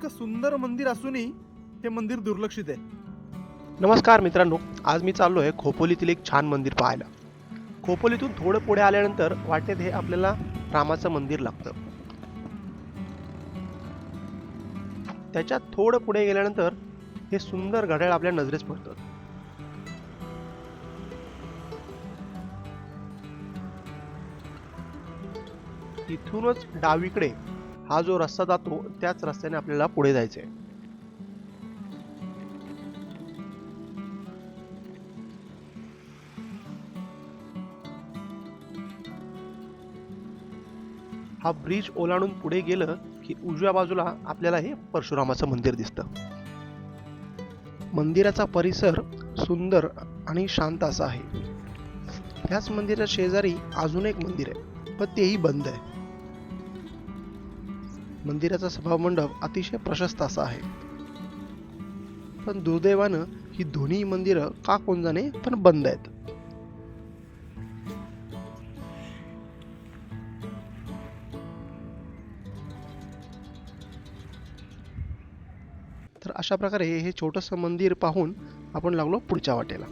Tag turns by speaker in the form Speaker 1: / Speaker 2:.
Speaker 1: इतकं सुंदर मंदिर असूनही हे मंदिर दुर्लक्षित आहे.
Speaker 2: नमस्कार मित्रांनो, आज मी चाललोय खोपोलीतील एक छान मंदिर पाहायला. खोपोलीतून थोडं पुढे आल्यानंतर वाटेत हे आपल्याला रामाचं मंदिर लागतं. त्याच्यात थोडं पुढे गेल्यानंतर हे सुंदर घड्याळ आपल्या नजरेस पडतं. इथूनच डावीकडे हा जो रस्ता जातो त्याच रस्त्याने आपल्याला पुढे जायचंय. हा ब्रिज ओलांडून पुढे गेलं की उजव्या बाजूला आपल्याला हे परशुरामाचं मंदिर दिसतं. मंदिराचा परिसर सुंदर आणि शांत असा आहे. ह्याच मंदिराच्या शेजारी अजून एक मंदिर आहे, पण तेही बंद आहे. मंदिराचा सभामंडप अतिशय प्रशस्त असा आहे, पण दुर्दैवानं ही दोन्ही मंदिरं का कोण जाणे पण बंद आहेत. तर अशा प्रकारे हे छोटंसं मंदिर पाहून आपण लागलो पुढच्या वाटेला.